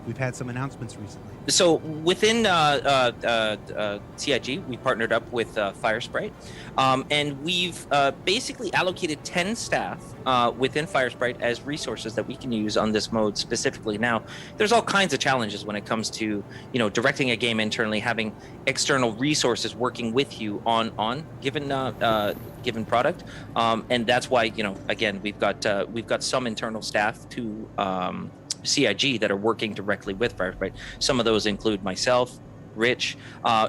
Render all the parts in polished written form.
We've had some announcements recently. So within CIG, we partnered up with Firesprite, and we've basically allocated 10 staff within Firesprite as resources that we can use on this mode specifically. Now, there's all kinds of challenges when it comes to directing a game internally, having external resources working with you on given product, and that's why again we've got some internal staff to CIG that are working directly with Firesprite. Some of those include myself, Rich,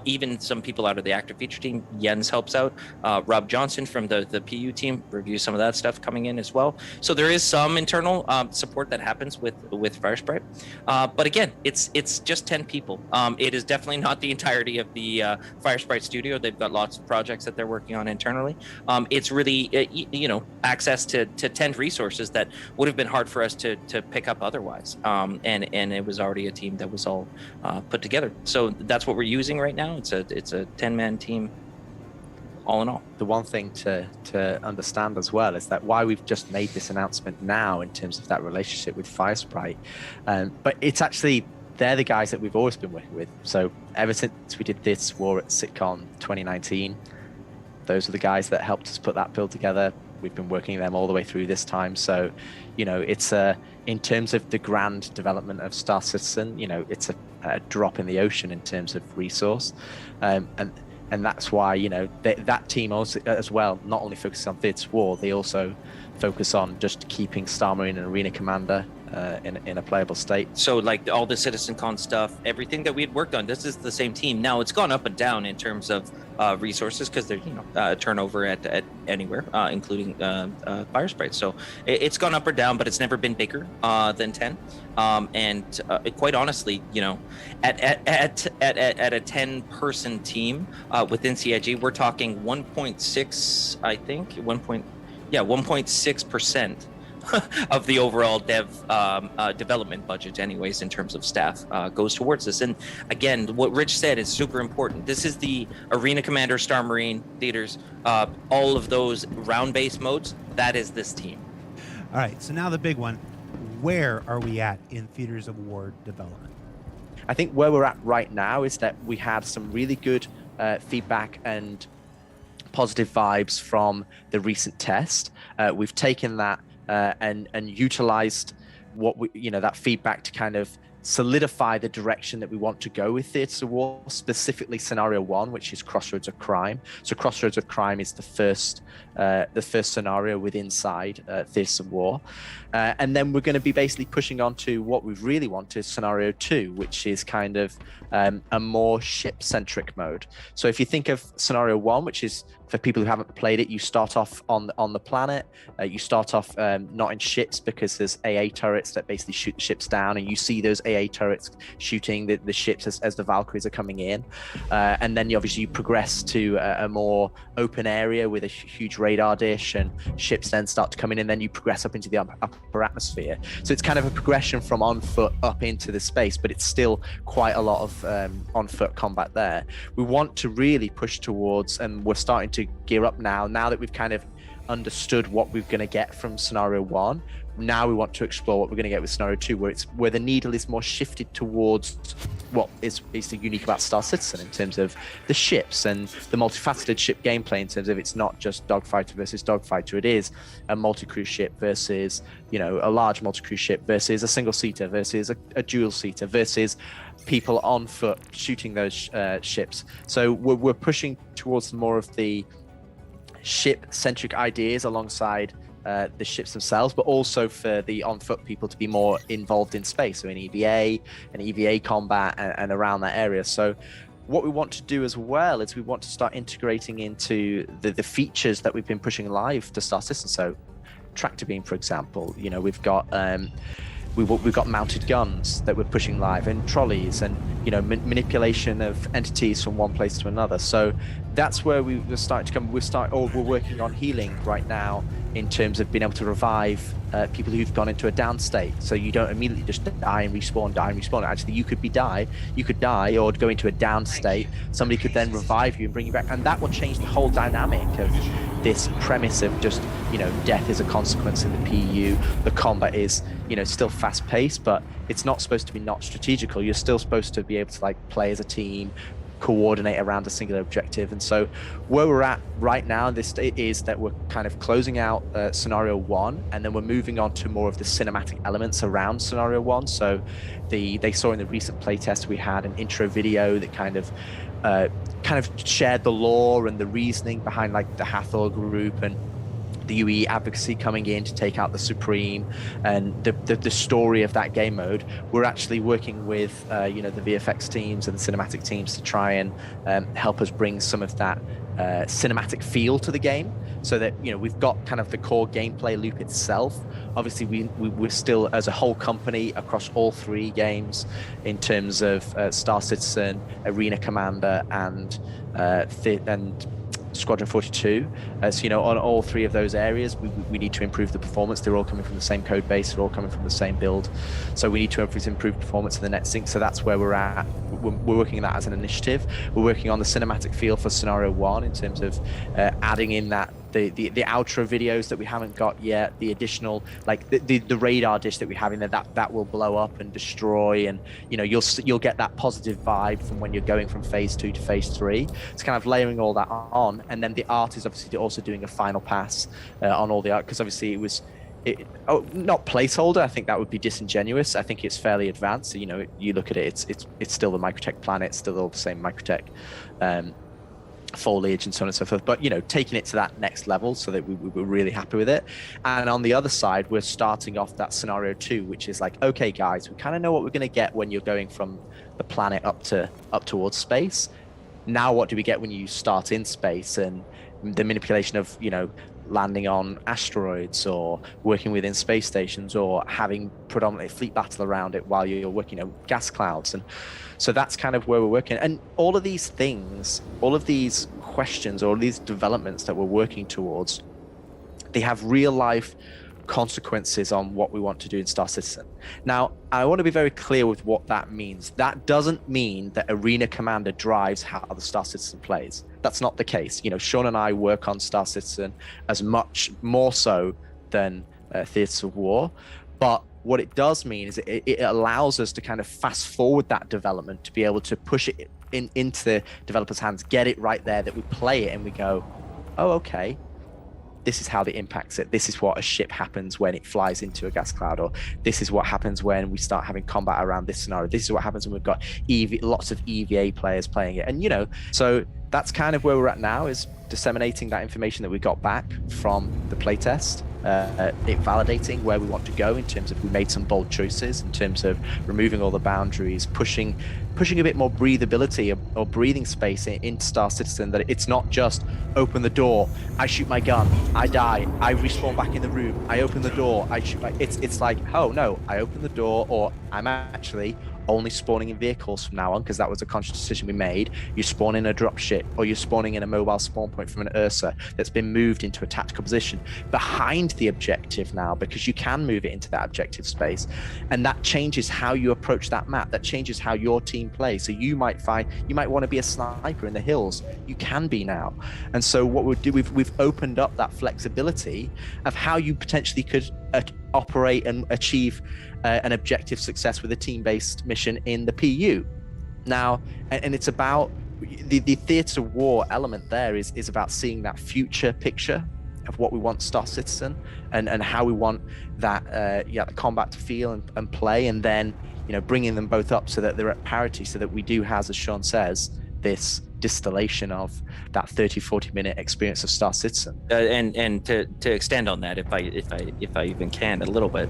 even some people out of the actor feature team. Jens helps out. Rob Johnson from the PU team reviews some of that stuff coming in as well. So there is some internal support that happens with Firesprite. But again, it's just 10 people. It is definitely not the entirety of the Firesprite studio. They've got lots of projects that they're working on internally. It's really access to 10 resources that would have been hard for us to pick up otherwise. And it was already a team that was all put together. So that's what we're using right now. It's a 10-man team, all in all. The one thing to understand as well is that why we've just made this announcement now in terms of that relationship with Firesprite, but it's actually they're the guys that we've always been working with. So ever since we did this war at SitCon 2019, those are the guys that helped us put that build together. We've been working with them all the way through this time. So, it's in terms of the grand development of Star Citizen, it's a drop in the ocean in terms of resource. And that's why, that team also as well, not only focuses on this war, they also focus on just keeping Star Marine and Arena Commander in a playable state. So like all the CitizenCon stuff, everything that we had worked on, this is the same team. Now it's gone up and down in terms of resources because there's turnover at anywhere, including Firesprite. So it's gone up or down, but it's never been bigger than 10. And quite honestly, at a 10-person team within CIG, we're talking 1.6, I think, 1.6% of the overall development budget anyways in terms of staff goes towards this. And again, what Rich said is super important. This is the Arena Commander, Star Marine, Theaters, all of those round-based modes. That is this team. All right, so now the big one. Where are we at in Theaters of War development? I think where we're at right now is that we had some really good feedback and positive vibes from the recent test. We've taken that and utilized that feedback to kind of solidify the direction that we want to go with Theaters of War, specifically Scenario 1, which is Crossroads of Crime. So Crossroads of Crime is the first scenario within inside Theaters of War. And then we're going to be basically pushing on to what we really want is Scenario 2, which is kind of a more ship-centric mode. So if you think of Scenario 1, which is, for people who haven't played it, you start off on the planet. You start off not in ships because there's AA turrets that basically shoot the ships down, and you see those AA turrets shooting the ships as the Valkyries are coming in. And then you progress to a more open area with a huge radar dish, and ships then start to come in, and then you progress up into the upper atmosphere. So it's kind of a progression from on foot up into the space, but it's still quite a lot of on foot combat there. We want to really push towards, and we're starting to gear up now that we've kind of understood what we're going to get from Scenario 1. Now we want to explore what we're going to get with Scenario 2, where the needle is more shifted towards what is basically unique about Star Citizen in terms of the ships and the multifaceted ship gameplay, in terms of it's not just dogfighter versus dogfighter. It is a multi-crew ship versus a large multi-crew ship versus a single-seater versus a dual-seater versus people on foot shooting those ships. So we're pushing towards more of the ship-centric ideas alongside the ships themselves, but also for the on-foot people to be more involved in space, so in EVA and EVA combat and around that area. So what we want to do as well is we want to start integrating into the features that we've been pushing live to Star Citizen. So tractor beam, for example, we've got we've got mounted guns that we're pushing live, and trolleys, and manipulation of entities from one place to another. So that's where we're starting to come. We're working on healing right now in terms of being able to revive people who've gone into a down state, so you don't immediately just die and respawn. Actually, you could die or go into a down state. Somebody could then revive you and bring you back, and that will change the whole dynamic of this premise of just, death is a consequence in the PU. The combat is, still fast paced, but it's not supposed to be not strategical. You're still supposed to be able to play as a team, coordinate around a singular objective. And so where we're at right now, this is that we're kind of closing out scenario 1, and then we're moving on to more of the cinematic elements around scenario 1. So they saw in the recent playtest we had an intro video that kind of shared the lore and the reasoning behind the Hathor group and the UE advocacy coming in to take out the Supreme, and the story of that game mode. We're actually working with the VFX teams and the cinematic teams to try and help us bring some of that cinematic feel to the game, so that we've got kind of the core gameplay loop itself. Obviously we're still, as a whole company, across all 3 games in terms of Star Citizen, Arena Commander, and Squadron 42. So on all 3 of those areas, we need to improve the performance. They're all coming from the same code base, they're all coming from the same build, so we need to improve performance in the net sync. So that's where we're at. We're working on that as an initiative. We're working on the cinematic feel for scenario 1 in terms of adding in that the outro videos that we haven't got yet, the additional the radar dish that we have in there that will blow up and destroy, and you'll get that positive vibe from when you're going from phase 2 to phase 3. It's kind of layering all that on, and then the art is obviously also doing a final pass on all the art, because obviously not placeholder. I think that would be disingenuous. I think it's fairly advanced. So, you look at it, it's still the Microtech planet, still all the same Microtech foliage and so on and so forth, but taking it to that next level so that we're really happy with it. And on the other side, we're starting off that scenario 2, which is okay guys, we kind of know what we're going to get when you're going from the planet up towards space. Now what do we get when you start in space, and the manipulation of landing on asteroids or working within space stations or having predominantly fleet battle around it while you're working gas clouds. And so that's kind of where we're working. And all of these things, all of these questions, all of these developments that we're working towards, they have real life consequences on what we want to do in Star Citizen. Now, I want to be very clear with what that means. That doesn't mean that Arena Commander drives how the Star Citizen plays. That's not the case. Sean and I work on Star Citizen as much more so than Theatres of War, but what it does mean is it allows us to kind of fast forward that development, to be able to push it into the developers' hands, get it right there, that we play it and we go, oh, okay, this is how it impacts it. This is what a ship happens when it flies into a gas cloud, or this is what happens when we start having combat around this scenario. This is what happens when we've got lots of EVA players playing it. And, so that's kind of where we're at now, is disseminating that information that we got back from the playtest, it validating where we want to go in terms of, we made some bold choices in terms of removing all the boundaries, pushing a bit more breathability or breathing space in Star Citizen, that it's not just open the door, I shoot my gun, I die, I respawn back in the room, I open the door, I shoot it's like, oh no, I open the door, or I'm actually only spawning in vehicles from now on, because that was a conscious decision we made. You spawn in a dropship, or you're spawning in a mobile spawn point from an Ursa that's been moved into a tactical position behind the objective now, because you can move it into that objective space, and that changes how you approach that map. That changes how your team plays. So you might want to be a sniper in the hills. You can be now. And so what we'll do, we've opened up that flexibility of how you potentially could operate and achieve an objective success with a team-based mission in the PU. Now, and it's about the Theatres of War element there is about seeing that future picture of what we want Star Citizen and how we want that the combat to feel and play, and then bringing them both up so that they're at parity, so that we do have, as Sean says, this distillation of that 30-40 minute experience of Star Citizen. And to extend on that, if I even can a little bit,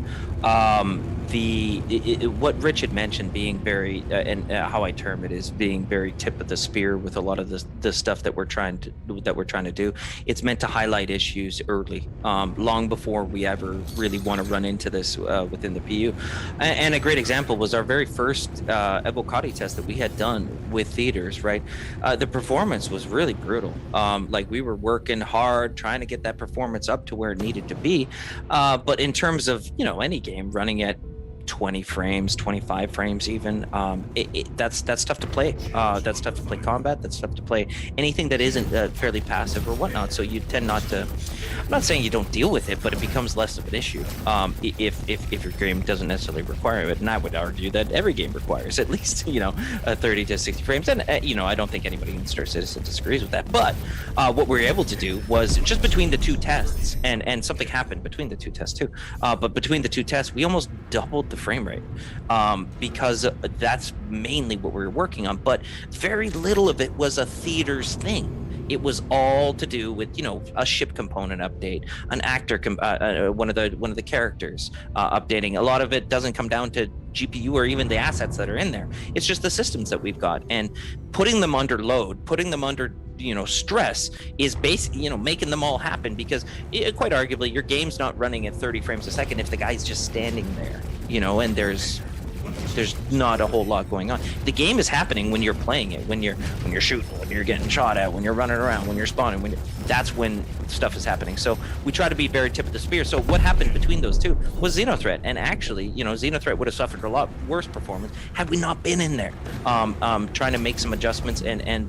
what Rich had mentioned being very and how I term it is being very tip of the spear with a lot of the stuff that we're trying to do. It's meant to highlight issues early, long before we ever really want to run into this within the PU. And a great example was our very first Evocati test that we had done with theaters. Right, the performance was really brutal. Like we were working hard trying to get that performance up to where it needed to be. But in terms of, any game running at 20 frames, 25 frames even, that's tough to play. That's tough to play combat. That's tough to play anything that isn't fairly passive or whatnot. So you tend not to, I'm not saying you don't deal with it, but it becomes less of an issue if your game doesn't necessarily require it. And I would argue that every game requires at least, 30 to 60 frames. And, I don't think anybody in Star Citizen disagrees with that. But what we were able to do was just between the two tests, and something happened between the two tests too. But between the two tests, we almost doubled the frame rate, because that's mainly what we were working on. But very little of it was a theaters thing. It was all to do with a ship component update, an actor, one of the characters updating. A lot of it doesn't come down to GPU or even the assets that are in there. It's just the systems that we've got, and putting them under load, putting them under stress is basically making them all happen, because quite arguably your game's not running at 30 frames a second if the guy's just standing there, and there's not a whole lot going on. The game is happening when you're playing it, when you're shooting, when you're getting shot at, when you're running around, when you're spawning, that's when stuff is happening. So we try to be very tip of the spear. So what happened between those two was Xenothreat, and actually, Xenothreat would have suffered a lot worse performance had we not been in there, trying to make some adjustments and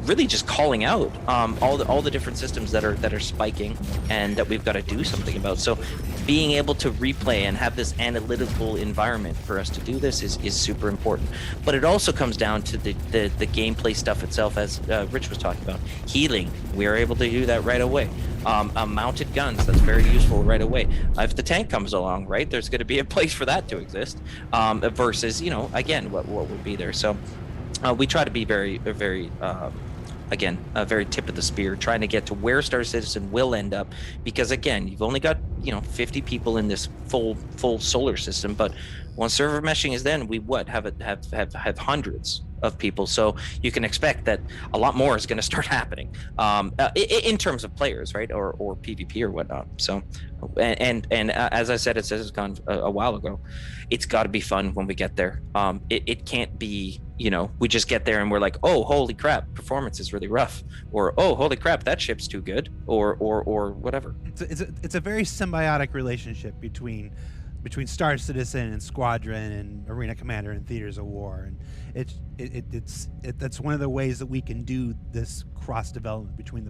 really just calling out all the different systems that are spiking and that we've got to do something about. So being able to replay and have this analytical environment for us to do this is super important. But it also comes down to the gameplay stuff itself, as Rich was talking about. Healing, we are able to do that right away. Mounted guns, that's very useful right away. If the tank comes along, right, there's going to be a place for that to exist, versus, again, what would be there. So we try to be very, very again, a very tip of the spear, trying to get to where Star Citizen will end up, because again, you've only got 50 people in this full solar system, but once server meshing is done, we have hundreds of people. So you can expect that a lot more is going to start happening, in terms of players, right, or PvP or whatnot. So, and as I said, it says it's gone a while ago. It's got to be fun when we get there. It can't be, we just get there and we're like, oh, holy crap, performance is really rough, or oh, holy crap, that ship's too good, or whatever. It's a very symbiotic relationship between Star Citizen and Squadron and Arena Commander and Theaters of War, and that's one of the ways that we can do this cross development between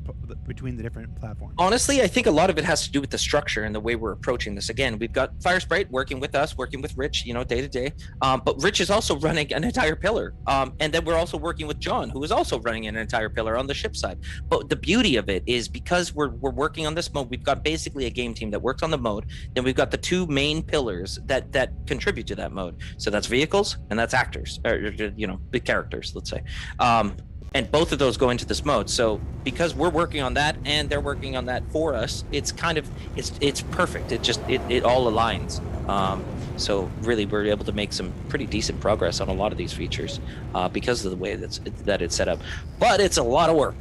the different platforms. Honestly, I think a lot of it has to do with the structure and the way we're approaching this. Again, we've got Firesprite working with us, working with Rich, day to day. But Rich is also running an entire pillar, and then we're also working with John, who is also running an entire pillar on the ship side. But the beauty of it is, because we're working on this mode, we've got basically a game team that works on the mode. Then we've got the two main pillars that contribute to that mode. So that's vehicles and that's actors, or big characters, let's say. And both of those go into this mode. So because we're working on that and they're working on that for us, it's perfect. It all aligns. So really, we're able to make some pretty decent progress on a lot of these features, because of the way that it's set up. But it's a lot of work.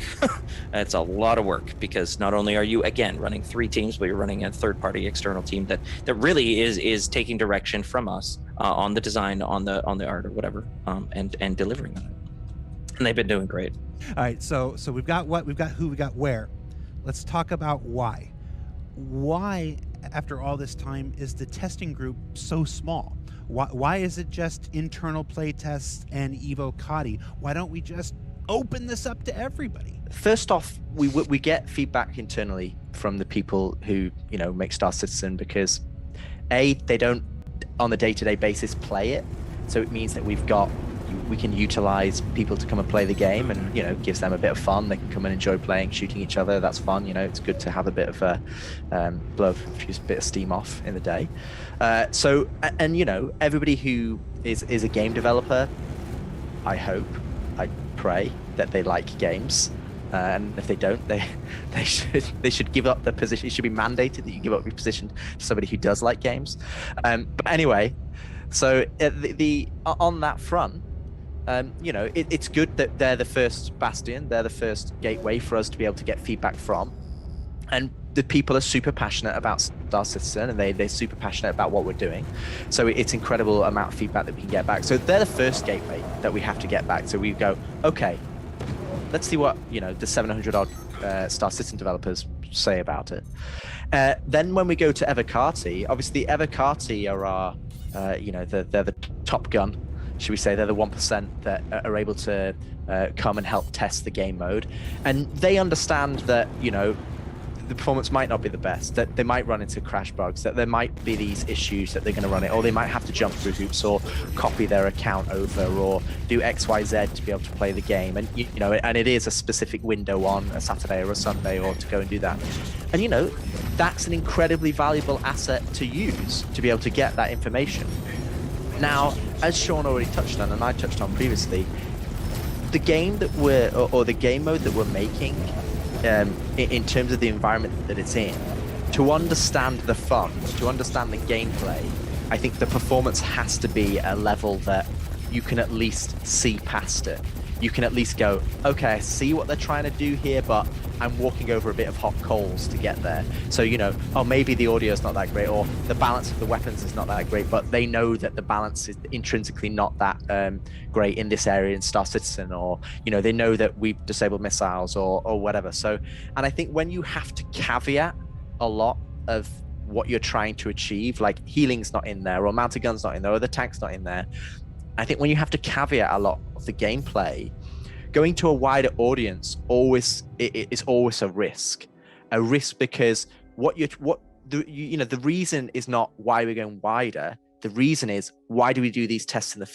It's a lot of work, because not only are you, again, running 3 teams, but you're running a third-party external team that really is taking direction from us on the design, on the art, or whatever, and delivering on it. And they've been doing great. All right, so we've got what, we've got who, we got where. Let's talk about why. Why, after all this time, is the testing group so small? Why is it just internal play tests and Evo Kati? Why don't we just open this up to everybody? First off, we get feedback internally from the people who make Star Citizen, because they don't on a day-to-day basis play it, so it means that we can utilize people to come and play the game, and gives them a bit of fun. They can come and enjoy playing, shooting each other. That's fun. It's good to have a bit of blow a bit of steam off in the day. So everybody who is a game developer, I pray that they like games, and if they don't, they should give up the position. It should be mandated that you give up your position to somebody who does like games. But anyway, so on that front, it's good that they're the first bastion, they're the first gateway for us to be able to get feedback from. And the people are super passionate about Star Citizen, and they're super passionate about what we're doing. So it's incredible amount of feedback that we can get back. So they're the first gateway that we have to get back. So we go, okay, let's see what the 700 odd Star Citizen developers say about it. Then when we go to Evocati, obviously Evocati are our they're the top gun, should we say. They're the 1% that are able to come and help test the game mode, and they understand that the performance might not be the best, that they might run into crash bugs, that there might be these issues that they're going to run it, or they might have to jump through hoops or copy their account over or do XYZ to be able to play the game. And and it is a specific window on a Saturday or a Sunday or to go and do that. And that's an incredibly valuable asset to use to be able to get that information. Now, as Sean already touched on and I touched on previously, the game that or the game mode that we're making, in terms of the environment that it's in, to understand the fun, to understand the gameplay, I think the performance has to be a level that you can at least see past it. You can at least go, okay, I see what they're trying to do here, but I'm walking over a bit of hot coals to get there. So, maybe the audio is not that great, or the balance of the weapons is not that great, but they know that the balance is intrinsically not that great in this area in Star Citizen, or, they know that we've disabled missiles or whatever. So, and I think when you have to caveat a lot of what you're trying to achieve, like healing's not in there, or mounted gun's not in there, or the tank's not in there, I think when you have to caveat a lot of the gameplay, going to a wider audience is always a risk because the reason is not why we're going wider. The reason is, why do we do these tests in the